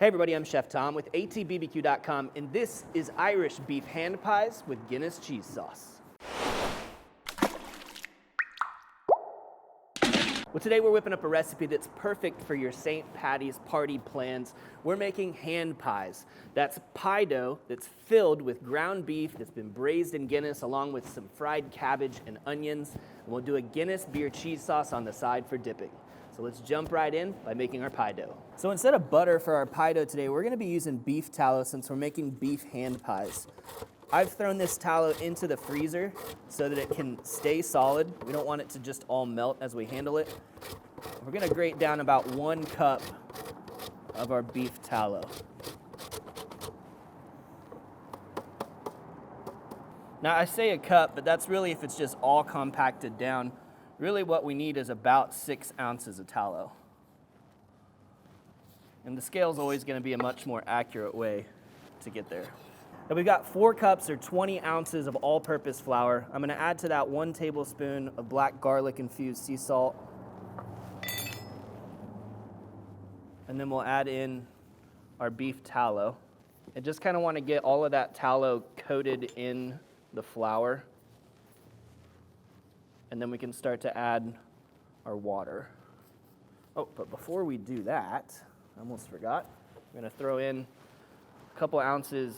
Hey everybody, I'm Chef Tom with atbbq.com, and this is Irish beef hand pies with Guinness cheese sauce. Well, today we're whipping up a recipe that's perfect for your St. Patty's party plans. We're making hand pies. That's pie dough that's filled with ground beef that's been braised in Guinness along with some fried cabbage and onions. And we'll do a Guinness beer cheese sauce on the side for dipping. So let's jump right in by making our pie dough. So instead of butter for our pie dough today, we're gonna be using beef tallow since we're making beef hand pies. I've thrown this tallow into the freezer so that it can stay solid. We don't want it to just all melt as we handle it. We're gonna grate down about 1 cup of our beef tallow. Now I say a cup, but that's really if it's just all compacted down. Really what we need is about 6 ounces of tallow. And the scale is always going to be a much more accurate way to get there. Now we've got 4 cups or 20 ounces of all-purpose flour. I'm going to add to that 1 tablespoon of black garlic infused sea salt. And then we'll add in our beef tallow. I just kind of want to get all of that tallow coated in the flour. And then we can start to add our water. Oh, but before we do that, I almost forgot. I'm gonna throw in a couple ounces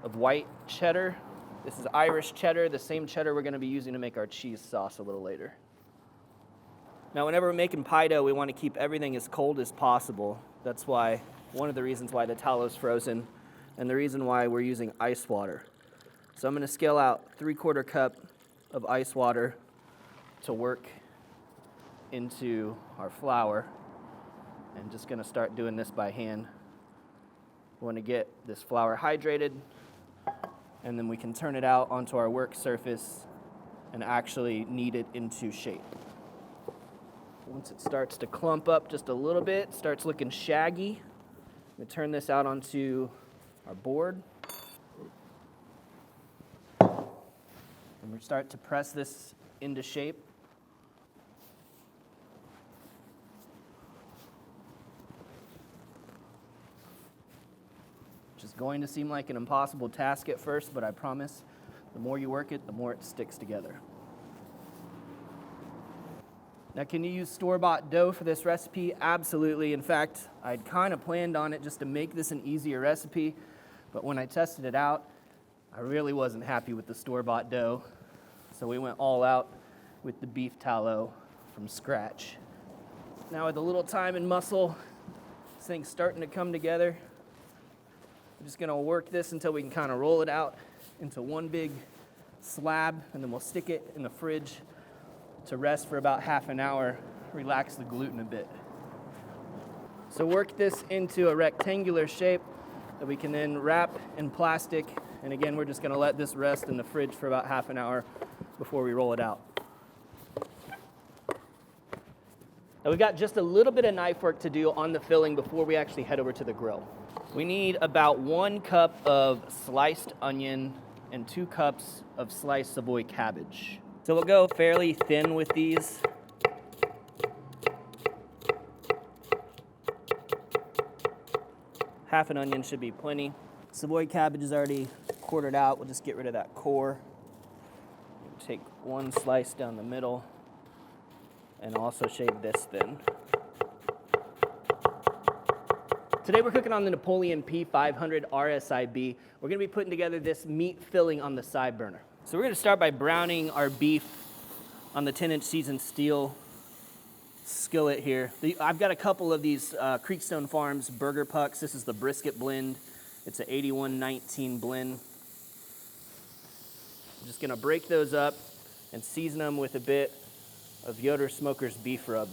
of white cheddar. This is Irish cheddar, the same cheddar we're gonna be using to make our cheese sauce a little later. Now, whenever we're making pie dough, we wanna keep everything as cold as possible. That's why, one of the reasons why the tallow is frozen, and the reason why we're using ice water. So I'm gonna scale out 3/4 cup of ice water to work into our flour, and just gonna start doing this by hand. We wanna get this flour hydrated, and then we can turn it out onto our work surface and actually knead it into shape. Once it starts to clump up just a little bit, starts looking shaggy, we turn this out onto our board. And we start to press this into shape. Which is going to seem like an impossible task at first, but I promise the more you work it, the more it sticks together. Now, can you use store-bought dough for this recipe? Absolutely. In fact, I'd kind of planned on it just to make this an easier recipe, but when I tested it out, I really wasn't happy with the store-bought dough, so we went all out with the beef tallow from scratch. Now with a little time and muscle, this thing's starting to come together. We're just gonna work this until we can kind of roll it out into one big slab, and then we'll stick it in the fridge to rest for about half an hour, relax the gluten a bit. So work this into a rectangular shape that we can then wrap in plastic. And again, we're just gonna let this rest in the fridge for about half an hour before we roll it out. Now we've got just a little bit of knife work to do on the filling before we actually head over to the grill. We need about 1 cup of sliced onion and 2 cups of sliced Savoy cabbage. So we'll go fairly thin with these. Half an onion should be plenty. Savoy cabbage is already quartered out. We'll just get rid of that core. Take 1 slice down the middle and also shave this thin. Today we're cooking on the Napoleon P500 RSIB. We're gonna be putting together this meat filling on the side burner. So we're gonna start by browning our beef on the 10-inch seasoned steel skillet here. I've got a couple of these Creekstone Farms burger pucks. This is the brisket blend. It's an 81-19 blend. I'm just gonna break those up and season them with a bit of Yoder Smoker's beef rub.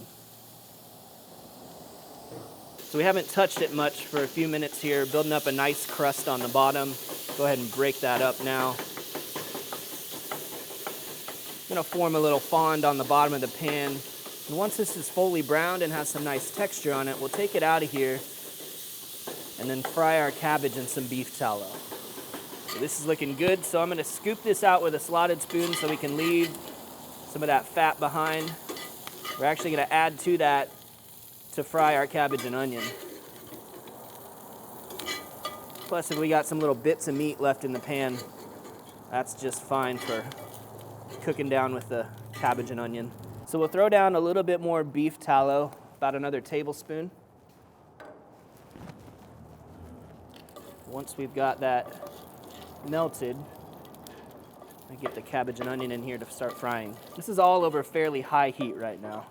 So we haven't touched it much for a few minutes here, building up a nice crust on the bottom. Go ahead and break that up now. I'm gonna form a little fond on the bottom of the pan. And once this is fully browned and has some nice texture on it, we'll take it out of here and then fry our cabbage in some beef tallow. So this is looking good, so I'm gonna scoop this out with a slotted spoon so we can leave some of that fat behind. We're actually gonna add to that to fry our cabbage and onion. Plus, if we got some little bits of meat left in the pan, that's just fine for cooking down with the cabbage and onion. So we'll throw down a little bit more beef tallow, about another tablespoon. Once we've got that melted, we get the cabbage and onion in here to start frying. This is all over fairly high heat right now.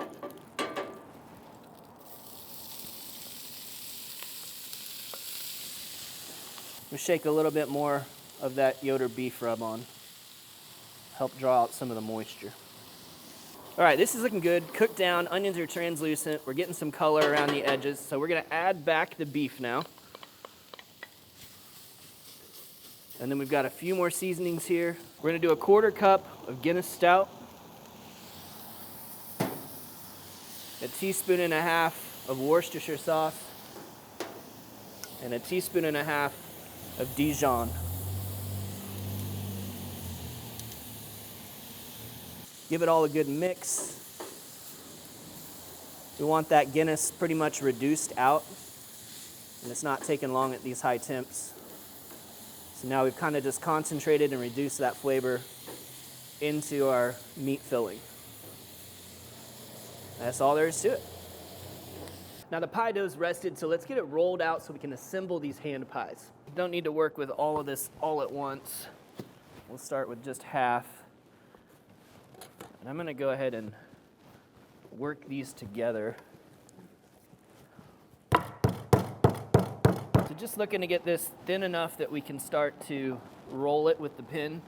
We shake a little bit more of that Yoder beef rub on. Help draw out some of the moisture. All right, this is looking good. Cooked down, onions are translucent. We're getting some color around the edges. So we're gonna add back the beef now. And then we've got a few more seasonings here. We're gonna do 1/4 cup of Guinness Stout, 1.5 teaspoons of Worcestershire sauce, and 1.5 teaspoons of Dijon. Give it all a good mix. We want that Guinness pretty much reduced out, and it's not taking long at these high temps. So now we've kind of just concentrated and reduced that flavor into our meat filling. That's all there is to it. Now the pie dough's rested, so let's get it rolled out so we can assemble these hand pies. You don't need to work with all of this all at once. We'll start with just half. And I'm gonna go ahead and work these together. So just looking to get this thin enough that we can start to roll it with the pin.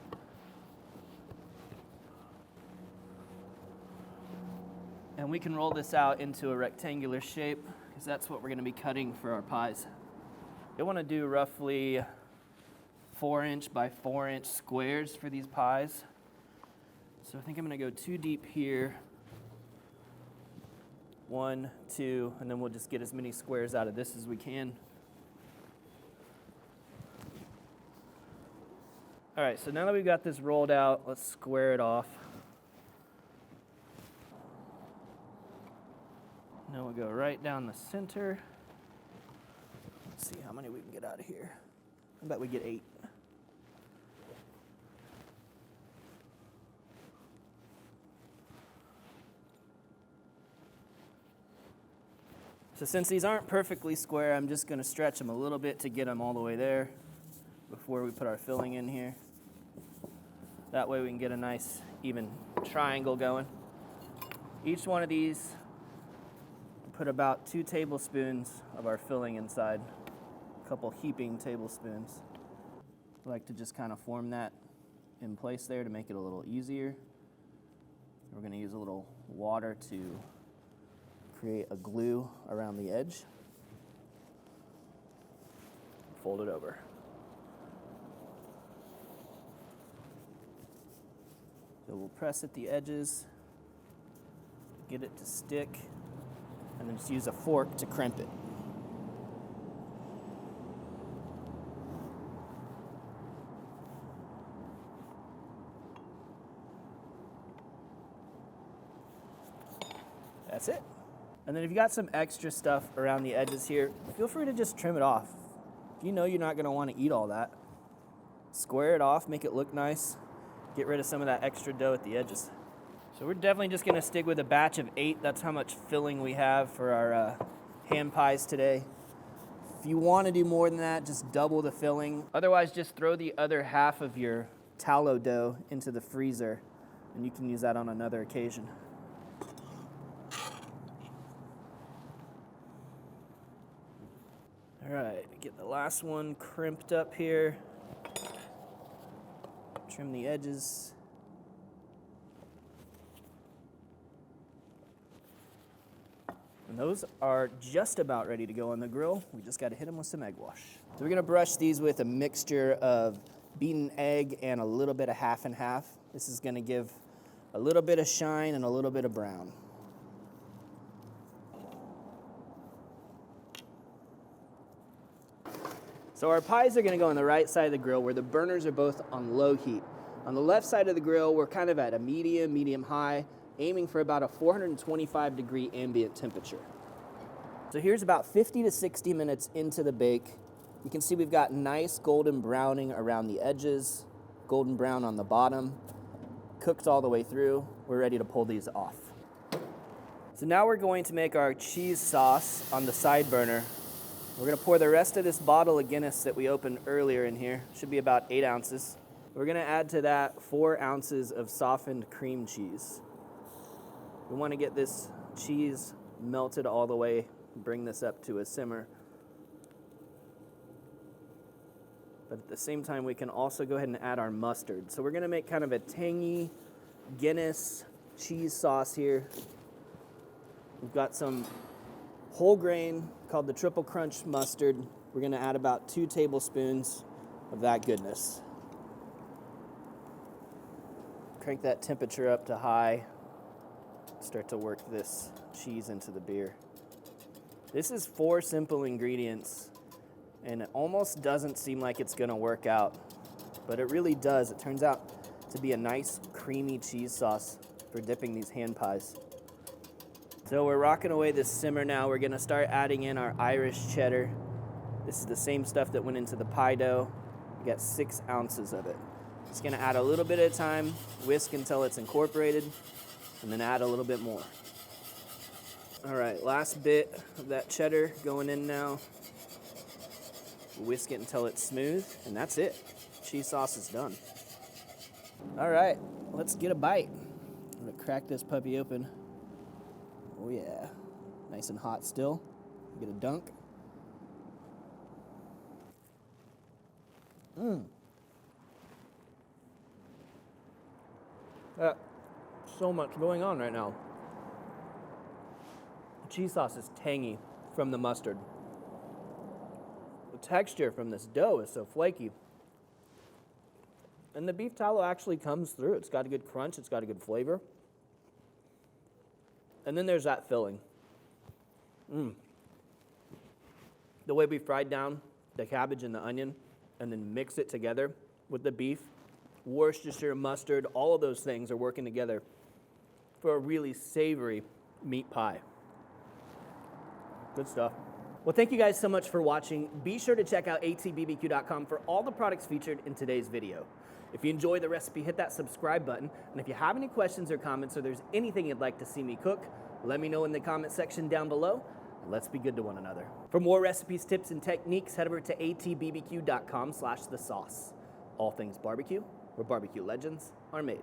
And we can roll this out into a rectangular shape because that's what we're gonna be cutting for our pies. I wanna do roughly 4-inch by 4-inch squares for these pies. So I think I'm gonna go 2 deep here. 1, 2, and then we'll just get as many squares out of this as we can. All right, so now that we've got this rolled out, let's square it off. Now we'll go right down the center. Let's see how many we can get out of here. I bet we get 8. So since these aren't perfectly square, I'm just gonna stretch them a little bit to get them all the way there before we put our filling in here. That way we can get a nice even triangle going. Each one of these, put about 2 tablespoons of our filling inside, a couple heaping tablespoons. I like to just kind of form that in place there to make it a little easier. We're gonna use a little water to create a glue around the edge. Fold it over. So we'll press at the edges, get it to stick, and then just use a fork to crimp it. That's it. And then if you got some extra stuff around the edges here, feel free to just trim it off. If you know you're not gonna wanna eat all that, square it off, make it look nice, get rid of some of that extra dough at the edges. So we're definitely just gonna stick with a batch of 8. That's how much filling we have for our hand pies today. If you wanna do more than that, just double the filling. Otherwise, just throw the other half of your tallow dough into the freezer, and you can use that on another occasion. All right, get the last one crimped up here. Trim the edges. And those are just about ready to go on the grill. We just gotta hit them with some egg wash. So we're gonna brush these with a mixture of beaten egg and a little bit of half and half. This is gonna give a little bit of shine and a little bit of brown. So our pies are gonna go on the right side of the grill where the burners are both on low heat. On the left side of the grill, we're kind of at a medium high, aiming for about a 425 degree ambient temperature. So here's about 50 to 60 minutes into the bake. You can see we've got nice golden browning around the edges, golden brown on the bottom, cooked all the way through. We're ready to pull these off. So now we're going to make our cheese sauce on the side burner. We're gonna pour the rest of this bottle of Guinness that we opened earlier in here. Should be about 8 ounces. We're gonna add to that 4 ounces of softened cream cheese. We wanna get this cheese melted all the way, bring this up to a simmer. But at the same time, we can also go ahead and add our mustard. So we're gonna make kind of a tangy Guinness cheese sauce here. We've got some whole grain called the Triple Crunch mustard. We're gonna add about 2 tablespoons of that goodness. Crank that temperature up to high. Start to work this cheese into the beer. This is 4 simple ingredients, and it almost doesn't seem like it's gonna work out, but it really does. It turns out to be a nice creamy cheese sauce for dipping these hand pies. So we're rocking away this simmer now. We're gonna start adding in our Irish cheddar. This is the same stuff that went into the pie dough. We got 6 ounces of it. Just gonna add a little bit at a time, whisk until it's incorporated, and then add a little bit more. All right, last bit of that cheddar going in now. Whisk it until it's smooth, and that's it. Cheese sauce is done. All right, let's get a bite. I'm gonna crack this puppy open. Oh yeah, nice and hot still. Get a dunk. So much going on right now. The cheese sauce is tangy from the mustard. The texture from this dough is so flaky. And the beef tallow actually comes through. It's got a good crunch, it's got a good flavor. And then there's that filling. The way we fried down the cabbage and the onion and then mix it together with the beef, Worcestershire, mustard, all of those things are working together for a really savory meat pie. Good stuff. Well, thank you guys so much for watching. Be sure to check out atbbq.com for all the products featured in today's video. If you enjoy the recipe, hit that subscribe button. And if you have any questions or comments, or there's anything you'd like to see me cook, let me know in the comment section down below. Let's be good to one another. For more recipes, tips, and techniques, head over to atbbq.com/thesauce. All things barbecue, where barbecue legends are made.